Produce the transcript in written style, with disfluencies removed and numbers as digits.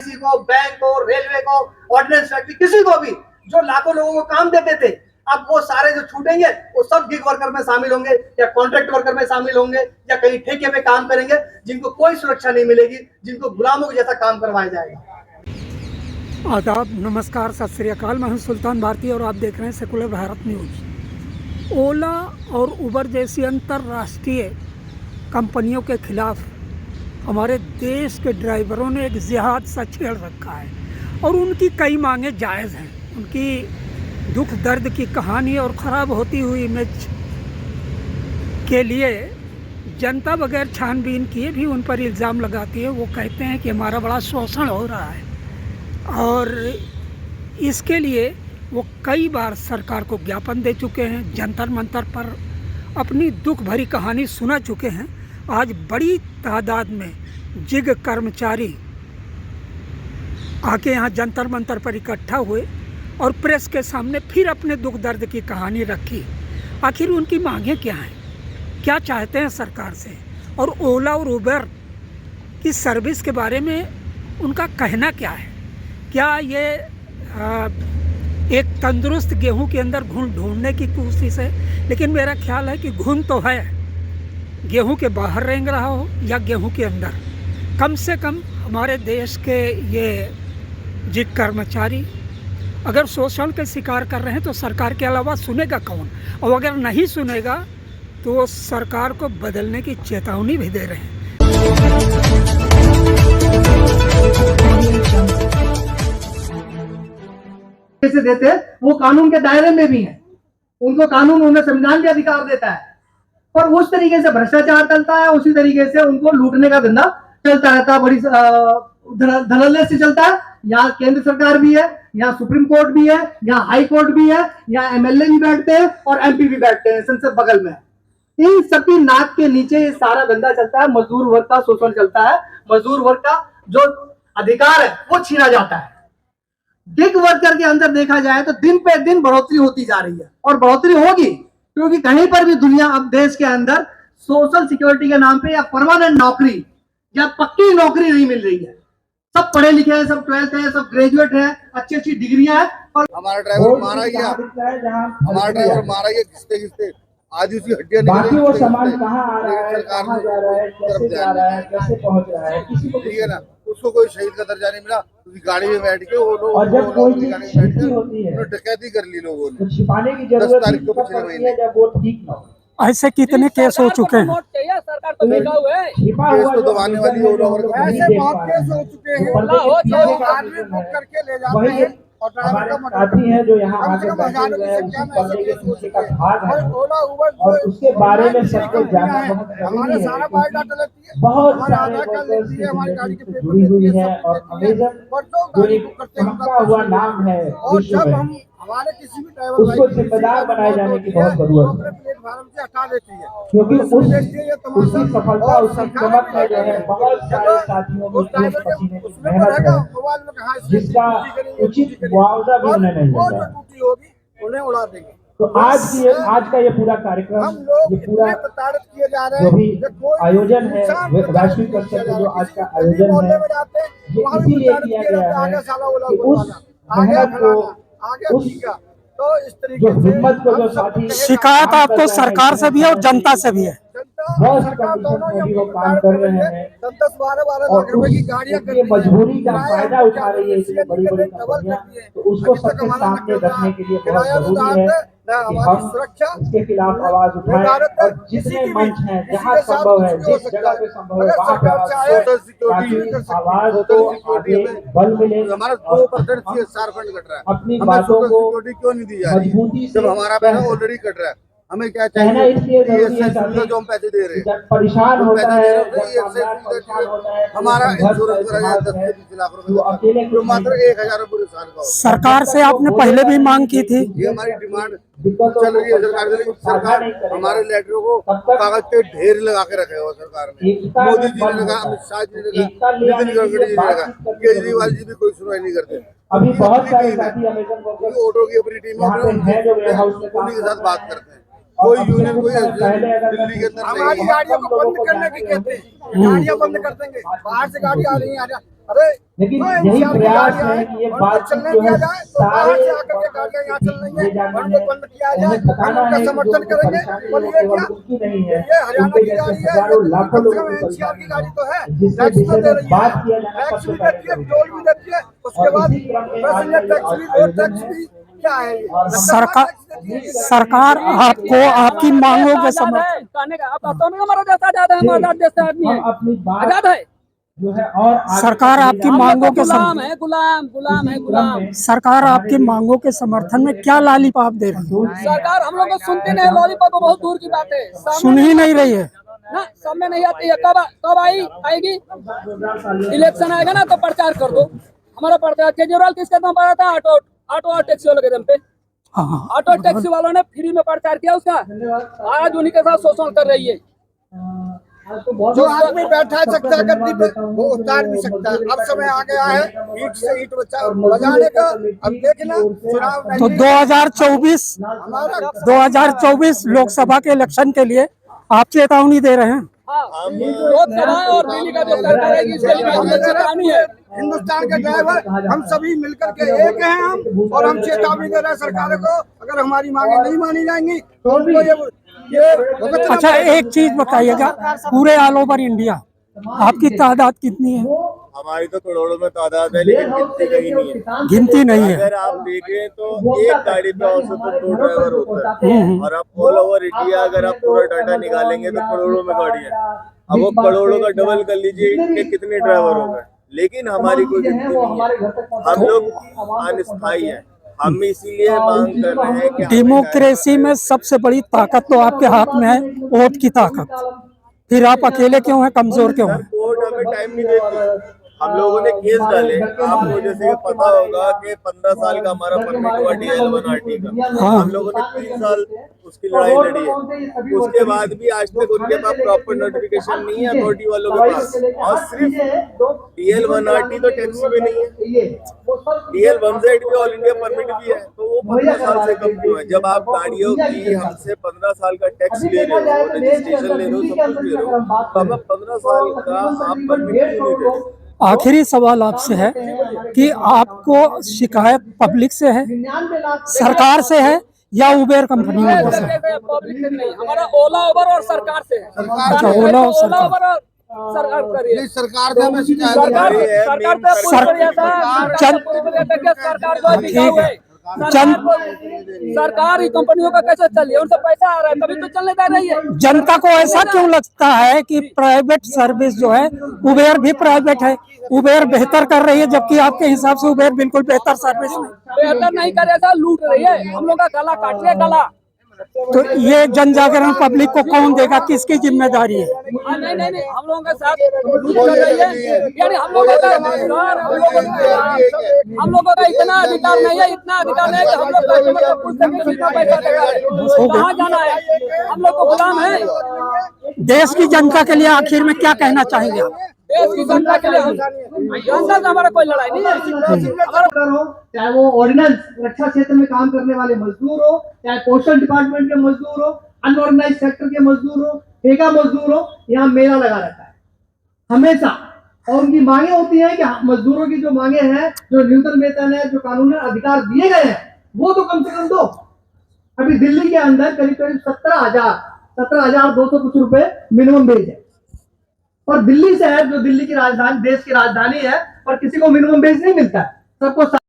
किसी को, बैंक को, रेलवे को, ऑर्डिनेंस फैक्ट्री, किसी को भी जो लाखों लोगों को काम देते थे, अब वो सारे जो छूटेंगे वो सब गिग वर्कर में शामिल होंगे या कॉन्ट्रैक्ट वर्कर में शामिल होंगे या कहीं ठेके में काम करेंगे, जिनको कोई सुरक्षा नहीं मिलेगी, जिनको गुलामों के जैसा काम करवाया जाएगा। आदाब, नमस्कार, सत श्री अकाल। मैं हूं सुल्तान भारती और आप देख रहे हैं सेकुलर भारत न्यूज़। ओला और उबर जैसी अंतर्राष्ट्रीय कंपनियों के खिलाफ हमारे देश के ड्राइवरों ने एक जिहाद सा छेड़ रखा है और उनकी कई मांगें जायज़ हैं। उनकी दुख दर्द की कहानी और ख़राब होती हुई इमेज के लिए जनता बगैर छानबीन किए भी उन पर इल्ज़ाम लगाती है। वो कहते हैं कि हमारा बड़ा शोषण हो रहा है और इसके लिए वो कई बार सरकार को ज्ञापन दे चुके हैं, जंतर मंतर पर अपनी दुख भरी कहानी सुना चुके हैं। आज बड़ी तादाद में जिग कर्मचारी आके यहाँ जंतर मंतर पर इकट्ठा हुए और प्रेस के सामने फिर अपने दुख दर्द की कहानी रखी। आखिर उनकी मांगें क्या हैं, क्या चाहते हैं सरकार से, और ओला और उबर की सर्विस के बारे में उनका कहना क्या है। क्या ये एक तंदुरुस्त गेहूं के अंदर घुन ढूंढने की कोशिश है? लेकिन मेरा ख्याल है कि घुन तो है, गेहूं के बाहर रेंग रहा हो या गेहूं के अंदर। कम से कम हमारे देश के ये जिग कर्मचारी अगर शोषण के शिकार कर रहे हैं तो सरकार के अलावा सुनेगा कौन, और अगर नहीं सुनेगा तो वो सरकार को बदलने की चेतावनी भी दे रहे हैं। कैसे देते हैं, वो कानून के दायरे में भी है, उनको कानून उन्हें संविधान के अधिकार देता है, पर उस तरीके से भ्रष्टाचार चलता है, उसी तरीके से उनको लूटने का धंधा चलता रहता है, बड़ी धड़ल्ले से चलता है। यहाँ केंद्र सरकार भी है, यहाँ सुप्रीम कोर्ट भी है, यहाँ हाई कोर्ट भी है, यहाँ एमएलए भी बैठते हैं और एमपी भी बैठते हैं, संसद बगल में। इन सबकी नाक के नीचे सारा धंधा चलता है, मजदूर वर्ग का शोषण चलता है, मजदूर वर्ग का जो अधिकार है वो छीना जाता है। गिग वर्कर के अंदर देखा जाए तो दिन पे दिन बढ़ोतरी होती जा रही है और बढ़ोतरी होगी, क्योंकि कहीं पर भी दुनिया अब देश के अंदर सोशल सिक्योरिटी के नाम पे या परमानेंट नौकरी या पक्की नौकरी नहीं मिल रही है। सब पढ़े लिखे हैं, सब 12th है, सब ग्रेजुएट है, अच्छी अच्छी डिग्रियां हैं, और हमारा ड्राइवर मारा गया, हमारा ड्राइवर मारा गया घिसते घिसते, आज उसकी हड्डियां बाकी वो सामान कहाँ आ रहा है, कहाँ जा रहा है, कैसे जा रहा है, कैसे पहुंच रहा है, किसी को ठीक है ना। उसको कोई शहीद का दर्जा नहीं मिला, उसकी गाड़ी में बैठ के वो लोग, और जब कोई चीज छिपी होती है डकैती कर ली लोगों ने, तो छिपाने की जरूरत 10 तारीख को पिछले महीने जब वो ठीक ना हो। ऐसे कितने केस हो चुके हैं? सरकार तो बेटा हुए छिपा केस हुआ तो दबाने वाली ओला और ऐसे बहुत केस हो चुके हैं, आदमी बुक करके ले जाते हैं और साथी है जो यहाँ आके बैठे हुए हैं, उसी पर्दे के पीछे का भाग है और उसके बारे में सबको जानना बहुत जरूरी है। बहुत सारे वर्कर्स की जिंदगी से जुड़ी हुई है और अमेजन जो एक चमकता हुआ नाम है विश्व में, हमारे किसी भी उसको जिम्मेदार बनाए जाने की बहुत जरूरत है, प्लेटफार्म से हटा देती है, क्योंकि उसकी सफलता, उसकी चमक में जो है बहुत सारे साथियों की पसीने की मेहनत है, जिसका उचित मुआवजा भी उन्हें नहीं मिल रहा है। उन्हें उड़ा देंगे। तो आज का ये पूरा कार्यक्रम, ये पूरा किए जा रहे जो भी आयोजन है, वैश्विक स्तर पर जो आज का आयोजन है, ये इसीलिए किया गया है कि उस मेहनत को, उस तो इस जो तरीके हिम्मत को जो साथी शिकायत आपको सरकार से भी है और जनता से भी है। बहुत कंडीशन में भी वो काम कर रहे हैं 10-12 और लाख रुपए की गाड़ियां उसकी मजबूरी का फायदा उठा रही है इसलिए बड़ी बड़ी कंपनियां, तो उसको सबके सामने रखने के लिए बहुत जरूरी है कि हम इसके खिलाफ आवाज उठाएं और जितने मंच हैं, जहां संभव है, जिस जगह पे संभव है वहां पे ताकि आवाज को आगे बल मिले, हमारा 2% CSR फंड कट रहा है, अपनी बातों को क्यों नहीं दी जा रही मजबूती से जब हमारा पैसा ऑलरेडी कट रहा है। हमें क्या कहना चाहिए, इसलिए जरूरी है जो हम पैसे दे रहे हैं, जब परेशान होता है, जब पैसे परेशान होता है, हमारा इंश्योरेंस करा जाए 10 से 20 लाख रुपए, अकेले जो मात्र 1000 रुपए साल का होता सरकार से आपने पहले भी मांग की थी। है। ये हमारी डिमांड चल रही है सरकार से, सरकार हमारे लेटरों को कागज के ढेर लगा के रखे हो सरकार ने। मोदी जी ने लगा, अमित शाह जी ने लगा, नितिन गडकरी जी ने लगा, केजरीवाल जी भी कोई सुनवाई नहीं करते। अभी बहुत सारे साथी अमेजन ऑटो की अपनी टीम यहाँ पे है जो वेयर हाउस में काम उन्हीं के साथ बात करते हैं। कोई यूनियन कोई दिल्ली के अंदर हमारी नहीं है। गाड़ियों को बंद करने की कहते हैं, गाड़ियां बंद कर देंगे, बाहर से गाड़ी आ रही है, अरे लेकिन तो यही NCR की प्रयास गाड़ियां है हैं, कि ये उनको बातचीत चलने जो दिया है जाए, तो बाहर सारे से आकर के गाड़ियां यहाँ चल रही ये है, जानना उनको है, बंद किया जाए, उन्हें हम बताना उनका है कि जो समर्थन उनको करेंगे। परेशानी और वो ये केवल क्या, उनकी नहीं है, ये हरियाणा उनके की जैसे गाड़ी है, हजारों ये लाखों कम से लोगों कम की NCR की परेशानी गाड़ी तो है, है, जिसके टैक्स तो विषय दे में रही है, बात किया जाना टैक्स भी सबसे पहले देती है, जरूरी टोल भी देती है, उसके और बाद इसी क्रम में आज पैसेंजर का टैक्स जो भी, रोड आयोजन टैक्स है भी, क्या है ये? और हम सरकार आपको आपकी मांगों के समर्थन कहने का आप बताओ ना, हमारा देश आजाद है, हम आजाद देश से आदमी हम है, अपनी बात आजाद है। जो है और आगे सरकार तक ले आपकी जाने हम लोग मांगों तो के गुलाम समर्थन है, गुलाम है, इसी क्रम गुलाम। में सरकार आपकी मांगों के समर्थन में क्या लालीपाप दे रही है? सरकार हम लोग को सुनती नहीं, लॉलीपॉप तो बहुत दूर की बात है, सुन ही नहीं रही है। ना सामने नहीं आती है। कब आएगी? इलेक्शन आएगा ना तो प्रचार कर दो। हमारा प्रचार केजरीवाल किसके दम पर आता है? ऑटो और टैक्सी वालों के दम पे। हाँ, ऑटो टैक्सी वालों ने फ्री में प्रचार किया उसका, आज उन्हीं के साथ शोषण कर रही है। जो आदमी बैठा है सकता है गद्दी पे, वो उतार भी सकता है। अब समय आ गया है ईंट से ईंट बजाने का। अब देखना चुनाव तो नहीं, 2024 लोकसभा के इलेक्शन के लिए आप चेतावनी दे रहे हैं। हाँ, लोकसभा और दिल्ली का जो सरकार है इसके लिए भी हम लोग चेतावनी है। हिंदुस्तान के ड्राइवर हम सभी मिलकर के एक हैं हम, और हम चेतावनी दे रहे हैं सरकार को, अगर हमारी मांगे नहीं मानी जाएंगी तो उनको ये भुगतना अच्छा, एक चीज बताइएगा, पूरे ऑल ओवर इंडिया आपकी तादाद कितनी है? हमारी तो करोड़ों में तादाद है, लेकिन गिनती कहीं नहीं है। गिनती नहीं है। अगर आप देखें तो एक गाड़ी पे औसतन 2 ड्राइवर होता है, और आप ऑल ओवर इंडिया अगर आप पूरा डाटा निकालेंगे तो करोड़ों में गाड़ी है। अब वो करोड़ों का डबल कर लीजिए कि कितने ड्राइवर हो गए, लेकिन हमारी कोई गिनती नहीं है। हम लोग अनस्थायी हैं, हम इसीलिए मांग कर रहे हैं कि डेमोक्रेसी में सबसे बड़ी ताकत तो आपके हाथ में है, वोट की ताकत। फिर आप अकेले क्यों हैं, कमजोर क्यों हैं? कोर्ट हमें टाइम नहीं देती। हम लोगों ने केस डाले, आपको जैसे कि पता होगा कि 15 साल का हमारा परमिट हुआ DL1RT का। हाँ। हम लोगों ने 3 साल उसकी लड़ाई लड़ी है, उसके बाद भी आज तक उनके पास प्रॉपर नोटिफिकेशन नहीं है अथॉरिटी वालों के पास। और सिर्फ DL1RT तो टैक्सी में नहीं है, DL1Z भी ऑल इंडिया परमिट भी है, तो वो 15 साल से कम क्यों है? जब आप गाड़ियों की हमसे 15 साल का टैक्स ले रहे हो, रजिस्ट्रेशन ले रहे हो, सब कुछ ले रहे हो, तो हमें 15 साल का आप परमिट क्यों नहीं दे रहे? आखिरी सवाल आपसे है कि आपको शिकायत पब्लिक से है, सरकार से है, या उबेर कंपनी वालों से है? पब्लिक से नहीं, हमारा ओला उबर और सरकार से है। अच्छा, ओला और सरकार। उबर और सरकार करिए। नहीं, सरकार से हमें शिकायत सरकार आ रही है, सरकार मेन पे सर- पूछ लिया था, सरकार पे पूछ लिया था कि सरकार को दिखा हुआ है। सरकार ही कंपनियों का कैसे चल रही है? उनसे पैसा आ रहा है तभी तो चलने दे रही है। जनता को ऐसा क्यों लगता है कि प्राइवेट सर्विस जो है, उबेर भी प्राइवेट है, उबेर बेहतर कर रही है, जबकि आपके हिसाब से उबेर बिल्कुल बेहतर सर्विस नहीं? बेहतर नहीं कर ऐसा लूट रही है, हम लोग का गला काट रही है, गला। तो ये जन जागरण पब्लिक को कौन देगा, किसकी जिम्मेदारी है? नहीं, हम लोगों के साथ लूट कर रही है। यानी हम लोगों का इतना अधिकार नहीं है, इतना अधिकार नहीं है कि हम लोग कस्टमर को पूछ सके कितना पैसा देगा, कहाँ जाना है। हम लोग को गुलाम है। देश की जनता के लिए आखिर में क्या कहना चाहेंगे आप? देश की जनता के लिए जनता से हमारा कोई लड़ाई नहीं है। सेक्टर हो, चाहे वो ऑर्डिनेंस रक्षा क्षेत्र में काम करने वाले मजदूर हो, चाहे पोस्टल डिपार्टमेंट के मजदूर हो, अनऑर्गेनाइज सेक्टर के मजदूर हो, ठेका मजदूर हो, यहाँ मेला लगा रहता है हमेशा। और उनकी मांगे होती हैं कि मजदूरों की जो मांगे हैं, जो न्यूनतम वेतन है, जो कानूनी अधिकार दिए गए हैं, वो तो कम से कम दो। अभी दिल्ली के अंदर करीब करीब 17,200 कुछ रुपए मिनिमम वेज है, और दिल्ली शहर जो दिल्ली की राजधानी, देश की राजधानी है, और किसी को मिनिमम वेज नहीं मिलता है, सबको